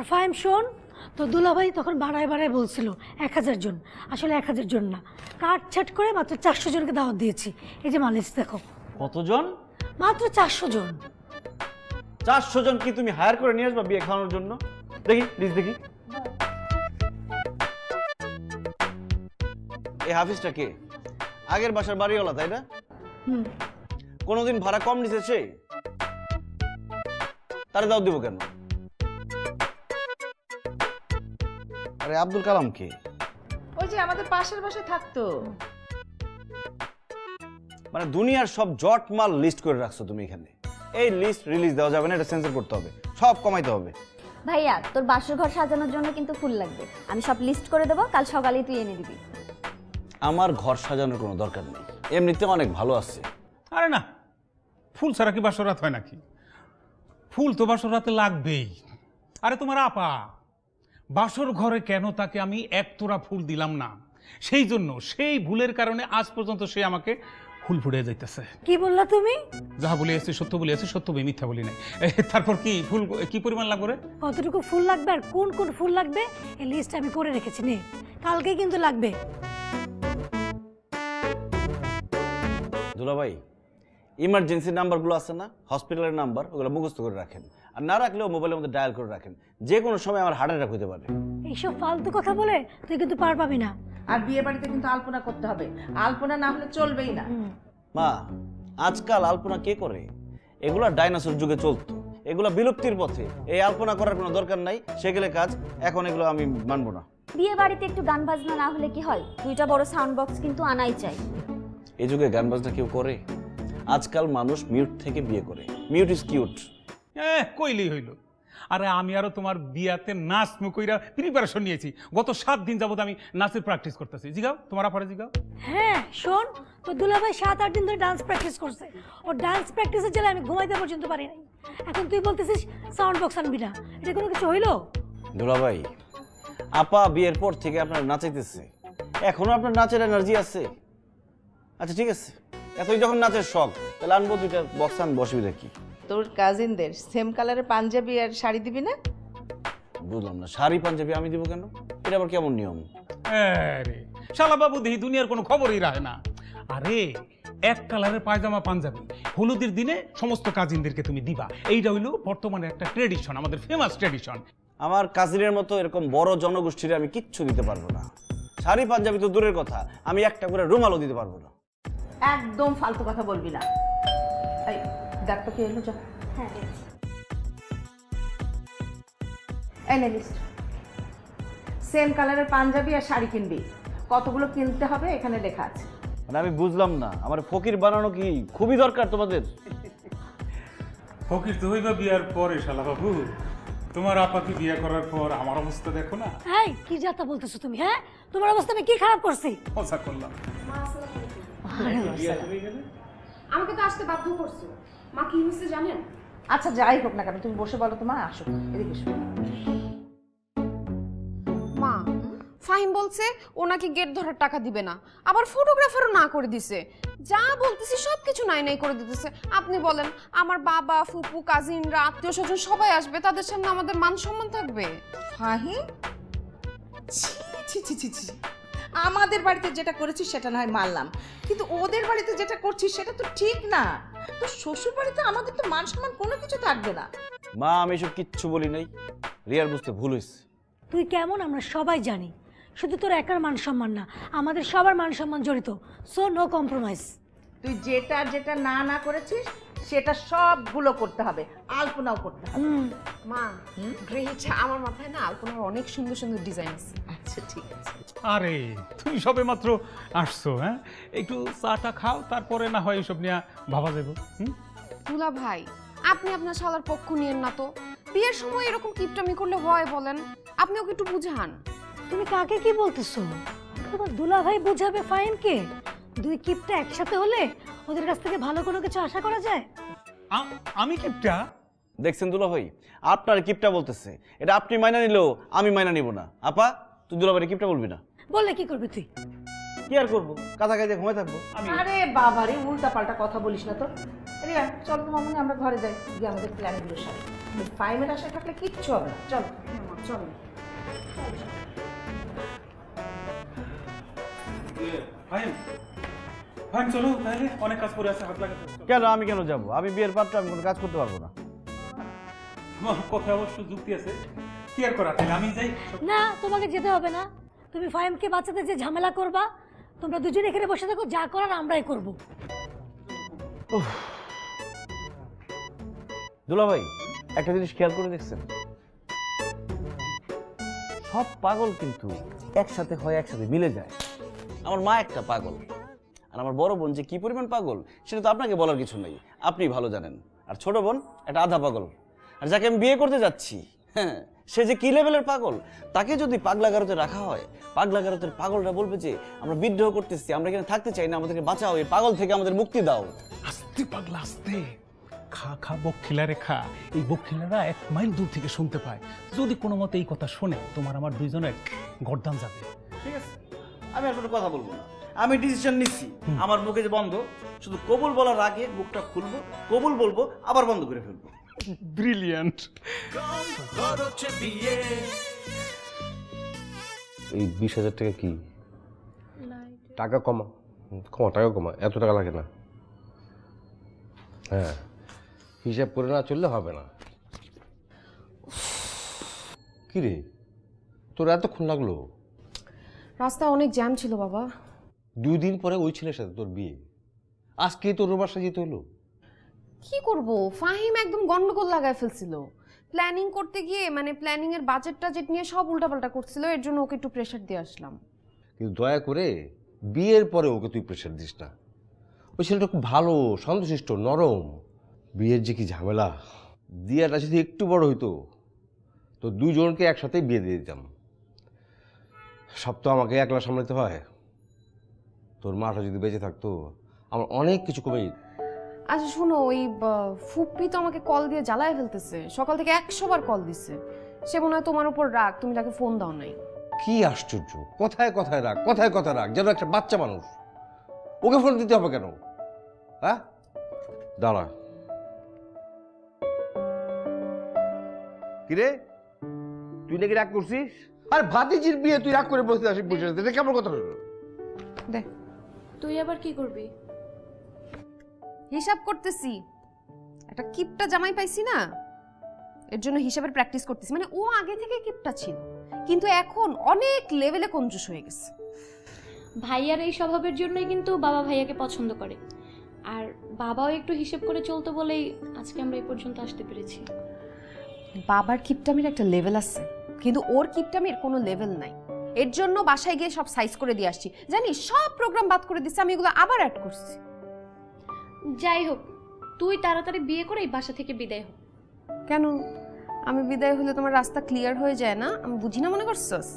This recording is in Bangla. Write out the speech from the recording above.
আর ফাহিম শোন, তো দুলাভাই তখন বাড়ায় বাড়ায় বলছিল 1000 জন, আসলে 1000 জন না, কাট ছাট করে মাত্র 400 জনকে দাওয়াত দিয়েছি। এই যে লিস্ট দেখো। কতজন? মাত্র 400 জন। 400 জন কি তুমি হায়ার করে নিয়ে আসবা বিয়ে খাওয়ানোর জন্য? দেখি লিস্ট দেখি। এই হাফিজটা কে? আগের বাসার বাড়িওয়ালা তাই না? কোনোদিন ভাড়া কম নিছে সে? তারে দাও দিব কেন? আরে আব্দুল কালাম কে? ওই যে আমাদের পাশের বাসায় থাকতো। মানে দুনিয়ার সব জট মাল লিস্ট করে রাখছো তুমি এখানে। এই লিস্ট রিলিজ দেওয়া যাবে না, এটা সেন্সর করতে হবে, সব কমাইতে হবে। ভাইয়া তোর বাসর ঘর সাজানোর জন্য কিন্তু ফুল লাগবে, আমি সব লিস্ট করে দেবো, কাল সকালেই তুই এনে দিবি। আমার ঘর সাজানোর কোনো দরকার নেই, এমনিতে অনেক ভালো আছে। আরে না, ফুল ছাড়া কি বাসর রাত হয় নাকি? ফুল তো বাসর রাতে লাগবেই। আরে তোমার আপা বাসর ঘরে কেন তাকে আমি এক তোড়া ফুল দিলাম না, সেই জন্য, সেই ভুলের কারণে আজ পর্যন্ত সে আমাকে ফুল ফুড়ে যাইতেছে। কি বললা তুমি? যাহা বলে আসছি সত্য বলে আসছি, সত্য বলে মিথ্যা বলি নাই। তারপর কি ফুল কি পরিমাণ লাগবে রে? কতটুকু ফুল লাগবে আর কোন কোন ফুল লাগবে এই লিস্ট আমি করে রেখেছি, নে কালকেই কিন্তু লাগবে। দুলাভাই, ইমার্জেন্সি নাম্বারগুলো আছে না, হসপিটালের নাম্বার, ওগুলো মুখস্থ করে রাখেন, আর না রাখলেও মোবাইলের মধ্যে ডায়াল করে রাখেন, যে কোনো সময় আমার হার্ট অ্যাটাক হতে পারে। এইসব ফালতু কথা বলে তুই কিন্তু পার পাবি না। আর বিয়ে বাড়িতে কিন্তু আলপনা করতে হবে, আলপনা না হলে চলবেই না। মা, আজকাল আলপনা কে করে? এগুলা ডাইনোসর যুগে চলতো, এগুলা বিলুপ্তির পথে। এই আলপনা করার কোনো দরকার নাই, সেগুলো কাজ এখন এগুলো আমি মানবো না। বিয়ে বাড়িতে একটু গান বাজনা না হলে কি হয়? 2টা বড় সাউন্ড বক্স কিন্তু আনাই চাই। এই যুগে গান বাজনা কেউ করে? আজকাল মানুষ মিউট থেকে বিয়ে করে, মিউট ইজ কিউট। কইলেই হইল। আরে আমি আরো তোমার বিয়াতে নাচ মুকইরা প্রিপারেশন নিয়েছি, গত 7 দিন যাবত আমি নাচের প্র্যাকটিস করতেছি। জিগাও তোমার আপারে জিগাও। হ্যাঁ শোন, তো দুলাভাই 7-8 দিন ধরে ডান্স প্র্যাকটিস করছে, ও ডান্স প্র্যাকটিসের জন্য আমি ঘুমাইতে পর্যন্ত পারি নাই। এখন তুই বলতেছিস সাউন্ড বক্স আনবি না, এটা কোনো কিছু হইলো? দুলাভাই, আপা বিয়ের পর থেকে আপনার নাচাইতেছে, এখনো আপনার নাচের এনার্জি আছে? আচ্ছা ঠিক আছে, এতই যখন নাচের শখ, তাহলে আনবো 2টা বক্স, আনবো, অসুবিধা কি? তোর কাজিনদের সেম কালারের পাঞ্জাবি আর শাড়ি দিবি না? বুঝলাম না, শাড়ি পাঞ্জাবি আমি দিব কেন? এটা আবার কেমন নিয়ম? আরে শালা বাবু দেখি দুনিয়ার কোনো খবরই রাখে না। আরে এক কালারের পায়জামা পাঞ্জাবি হলুদের দিনে সমস্ত কাজিনদেরকে তুমি দিবা, এইটা হইলো বর্তমানে একটা ট্রেডিশন, আমাদের ফেমাস ট্রেডিশন। আমার কাজিনের মতো এরকম বড় জনগোষ্ঠীর আমি কিচ্ছু দিতে পারবো না। শাড়ি পাঞ্জাবি তো দূরের কথা, আমি একটা করে রুমালও দিতে পারবো না। একদম ফালতু কথা বলবি না। এই ডাক্তার কে এলো, যা। হ্যাঁ এনে লিস্ট। সেম কালারের পাঞ্জাবি আর শাড়ি কিনবি, কতগুলো কিনতে হবে এখানে লেখা আছে। মানে আমি বুঝলাম না, আমার ফকির বানানো কি খুবই দরকার তোমাদের? ফকির তো হইবা বিয়ার পরে শালা বাবু, তোমার আপাকে বিয়ে করার পর আমার অবস্থা দেখো না। এই কি যাতা বলতেছো তুমি? হ্যাঁ তোমার অবস্থা আমি কি খারাপ করছি? মজা করলাম। আমাকে তো আসতে বাধ্য করছো। মা কি হয়েছে জানেন? আচ্ছা যাই হোক না কেন, তুমি বসে বলো তো মা। আসো এদিকে এসো। মা, ফাহিম বলছে ও নাকি গেট ধরার টাকা দিবে না, আবার ফটোগ্রাফারও না করে দিছে। যা বলতেছি সবকিছু নাই নাই করে দিতেছে। আপনি বলেন, আমার বাবা, ফুপু, কাজিনরা, আত্মীয় স্বজন সবাই আসবে, তাদের সামনে আমাদের মান সম্মান থাকবে? ফাহিম, ছি ছি ছি ছি, আমাদের বাড়িতে যেটা করেছিস সেটা না হয় মানলাম, কিন্তু ওদের বাড়িতে যেটা করছিস সেটা তো ঠিক না। তো শ্বশুর বাড়িতে আমাদের তো মান সম্মান কোনো কিছু থাকবে না। মা, আমি এসব কিচ্ছু বলি নাই, রিয়ার বুঝতে ভুল হয়েছে। তুই কেমন আমরা সবাই জানি, শুধু তোর একার মান সম্মান না, আমাদের সবার মান সম্মান জড়িত। So no compromise. তুই যেটা যেটা না না করেছিস সেটা সবগুলো করতে হবে, আলপনাও করতে হবে। মা, গ্রেট, আমার মাথায় না আলপনার অনেক সুন্দর সুন্দর ডিজাইন আছে। আচ্ছা ঠিক আছে। আরে তুমি সবে মাত্র আসছো, হ্যাঁ একটু চাটা খাও, তারপরে না হয় এইসব নিয়ে ভাবা যাবো। দুলা ভাই, আপনি আপনার শালার পক্ষ নিয়েন না তো। বিয়ের সময় এরকম কিপটামি করলে হয় বলেন? আপনি ওকে একটু বুঝান। তুমি কাকে কি বলতেছো? তোমার দুলাভাই বুঝাবে ফাহিমকে? 2 কিপটা একসাথে হলে ওদের কাছ থেকে ভালো কোনো কিছু আশা করা যায়? আমি কিপটা? দেখছেন দুলাভাই, আপনার কিপটা বলতেছে, এটা আপনি মাইনা নিলেও আমি মাইনা নিব না। আপা, তুই দুলাভাইয়ের কিপটা বলবি না। বললে কি করবি তুই? কি আর করবো, কাঁথা খাইতে ঘুমাই থাকবো। আরে বাবারে, উল্টা পাল্টা কথা বলিস না তো। রিয়া চল তো মামনি, আমরা ঘরে যাই, গিয়ে আমাদের প্ল্যানগুলো সারি। ফাইমের আশায় থাকলে কিচ্ছু হবে না। চলো চলো। ফাহিম ফাহিম চলো তাহলে, অনেক কাজ করে আছে, হাত লাগাতে হবে। কেন আমি কেন যাব? আমি বিয়ের পাত্র, আমি কোনো কাজ করতে পারবো না। আমার কথা অবশ্য যুক্তি আছে, কি আর করা, তাহলে আমি যাই। না, তোমাকে যেতে হবে না। তুমি ফাহিমকে বাঁচাতে যে ঝামেলা করবা, তোমরা দুজনে এখানে বসে থাকো, যা করার আমরাই করব। দুলা ভাই, একটা জিনিস খেয়াল করে দেখছেন? সব পাগল কিন্তু একসাথে হয়, একসাথে মিলে যায়। আমার মা একটা পাগল, আর আমার বড় বোন যে কি পরিমাণ পাগল সেটা তো আপনাকে বলার কিছু নেই, আপনি ভালো জানেন। আর ছোট বোন একটা আধা পাগল, আর যাকে আমি বিয়ে করতে যাচ্ছি, হ্যাঁ, সে যে কি লেভেলের পাগল, তাকে যদি পাগলা গারোতে রাখা হয়, পাগলা গারোতের পাগলরা বলবে যে আমরা বিদ্রোহ করতেছি, আমরা এখানে থাকতে চাই না, আমাদেরকে বাঁচাও, এই পাগল থেকে আমাদের মুক্তি দাও। আস্তে পাগলা আস্তে, খা খা বকখিলারে খা। এই বকখিলারা 1 মাইল দূর থেকে শুনতে পায়। যদি কোনো মতে এই কথা শোনে, তোমার আমার দুইজনের গর্দান যাবে। ঠিক আছে, আমি আর কোনো কথা বলবো না। আমি ডিসিশন নিচ্ছি, আমার মুখে যে বন্ধ, শুধু কবুল বলার আগে মুখটা খুলবো, কবুল বলবো, আবার বন্ধ করে ফেলবো। ব্রিলিয়ান্ট। এই 20,000 টাকা কি? টাকা কমা, টাকা কমা, এত টাকা লাগে না। হ্যাঁ, হিসাব করে না চললে হবে না। কি রে, তোর এতক্ষণ লাগলো? রাস্তায় অনেক জ্যাম ছিল বাবা। 2 দিন পরে ওই ছেলের সাথে তোর বিয়ে, আজকেই তোর বাসা যেতে হলো? কি করব, ফাহিম একদম গন্ডগোল লাগায় ফেলছিল। প্ল্যানিং করতে গিয়ে মানে প্ল্যানিং এর বাজেটটা যেটা নিয়ে সব উল্টাপাল্টা করছিল, এর জন্য ওকে একটু প্রেশার দিয়ে আসলাম। কিন্তু দয়া করে বিয়ের পরে ওকে তুই প্রেশার দিস না। ওই ছেলেটা খুব ভালো, শান্তশিষ্ট, নরম। বিয়ের যে কি ঝামেলা, দিয়াটা যদি একটু বড় হইতো তো 2 জনকে একসাথেই বিয়ে দিয়ে দিতাম। সব তো আমাকে একলা সামলাতে হয়। তোর মাটা যদি বেঁচে থাকতো আমার অনেক কিছু কমে যেত। আচ্ছা শোনো, ওই ফুপ্পি তো আমাকে কল দিয়ে জ্বালায় ফেলতেছে, সকাল থেকে 100 বার কল দিচ্ছে। সে মনে হয় তোমার উপর রাগ, তুমি তাকে ফোন দাও নাই। কি আশ্চর্য, কথায় কথায় রাগ, কথায় কথায় রাগ, যেন একটা বাচ্চা মানুষ। ওকে ফোন দিতে হবে কেন? হ্যাঁ, দাঁড়া। কিরে, তুই নাকি রাগ করছিস? আর ভাতিজির বিয়ে তুই রাগ করে বসে আসিস, বসে এটা কেমন কথা হলো? দে, তুই আবার কি করবি? হিসাব করতেছি। একটা কিপটা জামাই পাইছি না, এর জন্য হিসাবের প্র্যাকটিস করতেছি। মানে ও আগে থেকে কিপটা ছিল, কিন্তু এখন অনেক লেভেলে কঞ্জুস হয়ে গেছে। ভাইয়ার এই স্বভাবের জন্যই কিন্তু বাবা ভাইয়াকে পছন্দ করে, আর বাবাও একটু হিসেব করে চলতো বলেই আজকে আমরা এই পর্যন্ত আসতে পেরেছি। বাবার কিপটামির একটা লেভেল আছে, কিন্তু ওর কিপটামির কোনো লেভেল নাই। এর জন্য বাসায় গিয়ে সব সাইজ করে দিয়ে আসছি, জানিস সব প্রোগ্রাম বাদ করে দিচ্ছে, আমি এগুলো আবার অ্যাড করছি। যাই হোক, তুই তাড়াতাড়ি বিয়ে করে এই বাসা থেকে বিদায় হোক। কেন, আমি বিদায় হলে তোমার রাস্তা ক্লিয়ার হয়ে যায় না? আমি বুঝি না মনে করছস?